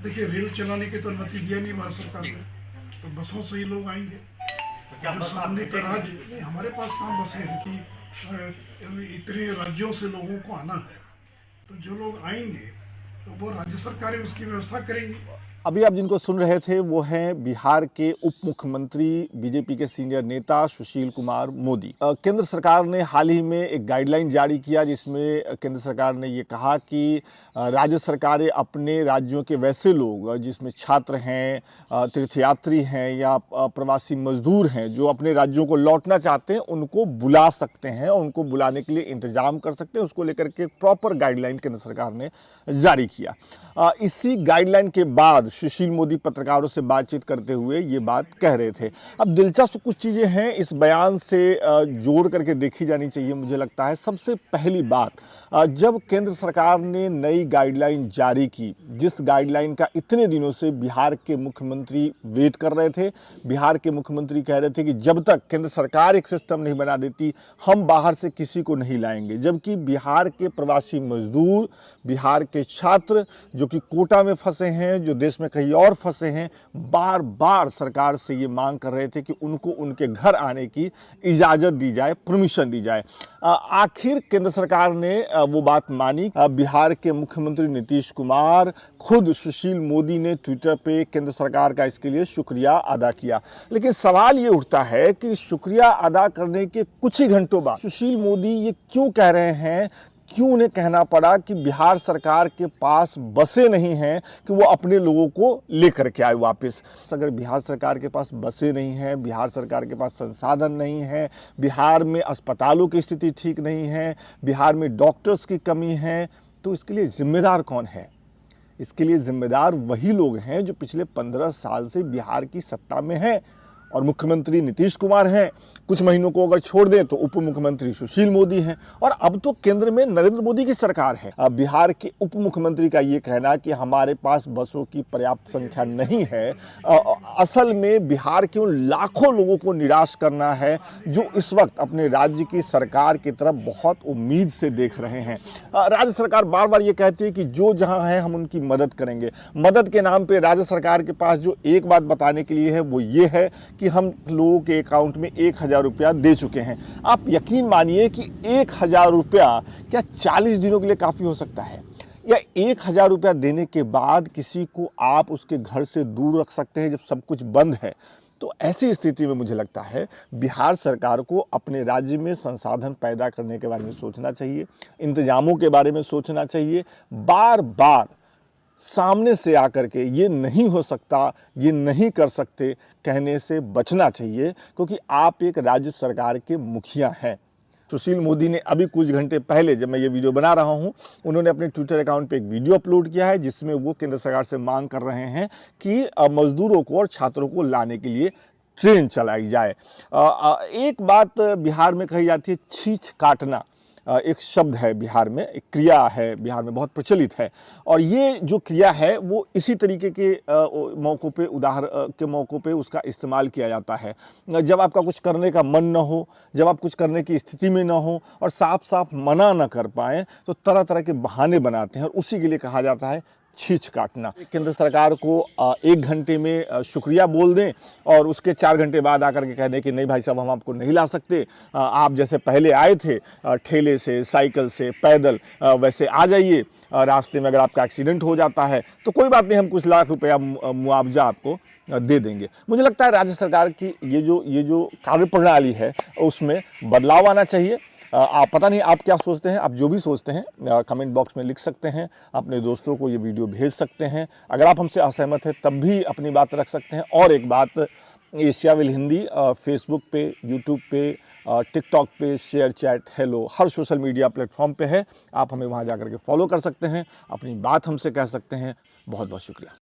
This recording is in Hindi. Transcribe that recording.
देखिए, रेल चलाने की तो अनुमति दिया नहीं भारत सरकार ने, तो बसों से ही लोग आएंगे। तो क्या बस आप का राज्य नहीं, हमारे पास कहाँ बसें हैं कि इतने राज्यों से लोगों को आना है। तो जो लोग आएंगे तो वो राज्य सरकारें उसकी व्यवस्था करेंगी। अभी आप जिनको सुन रहे थे वो हैं बिहार के उप मुख्यमंत्री, बीजेपी के सीनियर नेता सुशील कुमार मोदी। केंद्र सरकार ने हाल ही में एक गाइडलाइन जारी किया जिसमें केंद्र सरकार ने ये कहा कि राज्य सरकारें अपने राज्यों के वैसे लोग जिसमें छात्र हैं, तीर्थयात्री हैं या प्रवासी मजदूर हैं जो अपने राज्यों को लौटना चाहते हैं उनको बुला सकते हैं और उनको बुलाने के लिए इंतजाम कर सकते हैं। उसको लेकर के प्रॉपर गाइडलाइन केंद्र सरकार ने जारी किया। इसी गाइडलाइन के बाद सुशील मोदी पत्रकारों से बातचीत करते हुए ये बात कह रहे थे। अब दिलचस्प कुछ चीज़ें हैं इस बयान से जोड़ करके देखी जानी चाहिए मुझे लगता है। सबसे पहली बात, जब केंद्र सरकार ने नई गाइडलाइन जारी की, जिस गाइडलाइन का इतने दिनों से बिहार के मुख्यमंत्री वेट कर रहे थे, बिहार के मुख्यमंत्री कह रहे थे कि जब तक केंद्र सरकार एक सिस्टम नहीं बना देती हम बाहर से किसी को नहीं लाएंगे, जबकि बिहार के प्रवासी मजदूर, बिहार के छात्र जो कि कोटा में फंसे हैं, जो देश में कहीं और फंसे हैं, बार बार सरकार से ये मांग कर रहे थे कि उनको उनके घर आने की इजाज़त दी जाए, परमिशन दी जाए। आखिर केंद्र सरकार ने वो बात मानी। बिहार के मुख्यमंत्री नीतीश कुमार, खुद सुशील मोदी ने ट्विटर पे केंद्र सरकार का इसके लिए शुक्रिया अदा किया। लेकिन सवाल ये उठता है कि शुक्रिया अदा करने के कुछ ही घंटों बाद सुशील मोदी ये क्यों कह रहे हैं, क्यों उन्हें कहना पड़ा कि बिहार सरकार के पास बसें नहीं हैं कि वो अपने लोगों को लेकर के आए वापस। अगर बिहार सरकार के पास बसें नहीं हैं, बिहार सरकार के पास संसाधन नहीं है, बिहार में अस्पतालों की स्थिति ठीक नहीं है, बिहार में डॉक्टर्स की कमी है, तो इसके लिए जिम्मेदार कौन है? इसके लिए जिम्मेदार वही लोग हैं जो पिछले 15 साल से बिहार की सत्ता में हैं और मुख्यमंत्री नीतीश कुमार हैं। कुछ महीनों को अगर छोड़ दें तो उप मुख्यमंत्री सुशील मोदी हैं और अब तो केंद्र में नरेंद्र मोदी की सरकार है। अब बिहार के उप मुख्यमंत्री का ये कहना कि हमारे पास बसों की पर्याप्त संख्या नहीं है, असल में बिहार के उन लाखों लोगों को निराश करना है जो इस वक्त अपने राज्य की सरकार की तरफ बहुत उम्मीद से देख रहे हैं। राज्य सरकार बार बार ये कहती है कि जो जहाँ है हम उनकी मदद करेंगे। मदद के नाम पर राज्य सरकार के पास जो एक बात बताने के लिए है वो ये है कि हम लोगों के अकाउंट में 1000 रुपया दे चुके हैं। आप यकीन मानिए कि 1000 रुपया क्या 40 दिनों के लिए काफ़ी हो सकता है? या 1000 रुपया देने के बाद किसी को आप उसके घर से दूर रख सकते हैं जब सब कुछ बंद है? तो ऐसी स्थिति में मुझे लगता है बिहार सरकार को अपने राज्य में संसाधन पैदा करने के बारे में सोचना चाहिए, इंतजामों के बारे में सोचना चाहिए। बार बार सामने से आकर के ये नहीं हो सकता, ये नहीं कर सकते कहने से बचना चाहिए, क्योंकि आप एक राज्य सरकार के मुखिया हैं। सुशील मोदी ने अभी कुछ घंटे पहले, जब मैं ये वीडियो बना रहा हूँ, उन्होंने अपने ट्विटर अकाउंट पे एक वीडियो अपलोड किया है जिसमें वो केंद्र सरकार से मांग कर रहे हैं कि मजदूरों को और छात्रों को लाने के लिए ट्रेन चलाई जाए। एक बात बिहार में कही जाती है, छींच काटना एक शब्द है बिहार में, एक क्रिया है बिहार में बहुत प्रचलित है और ये जो क्रिया है वो इसी तरीके के मौक़ों पे, उदाहरण के मौक़ों पे उसका इस्तेमाल किया जाता है। जब आपका कुछ करने का मन ना हो, जब आप कुछ करने की स्थिति में ना हो और साफ साफ मना ना कर पाएँ तो तरह तरह के बहाने बनाते हैं और उसी के लिए कहा जाता है छींच काटना। केंद्र सरकार को 1 घंटे में शुक्रिया बोल दें और उसके 4 घंटे बाद आकर के कह दें कि नहीं भाई साहब हम आपको नहीं ला सकते, आप जैसे पहले आए थे ठेले से, साइकिल से, पैदल, वैसे आ जाइए। रास्ते में अगर आपका एक्सीडेंट हो जाता है तो कोई बात नहीं, हम कुछ लाख रुपया मुआवजा आपको दे देंगे। मुझे लगता है राज्य सरकार की ये जो कार्यप्रणाली है उसमें बदलाव आना चाहिए। आप पता नहीं आप क्या सोचते हैं, आप जो भी सोचते हैं कमेंट बॉक्स में लिख सकते हैं, अपने दोस्तों को ये वीडियो भेज सकते हैं। अगर आप हमसे असहमत हैं तब भी अपनी बात रख सकते हैं। और एक बात, एशियाविल हिंदी फेसबुक पे, यूट्यूब पे, टिकटॉक पे, शेयर चैट, हेलो, हर सोशल मीडिया प्लेटफॉर्म पे है। आप हमें वहाँ जा कर के फॉलो कर सकते हैं, अपनी बात हमसे कह सकते हैं। बहुत बहुत शुक्रिया।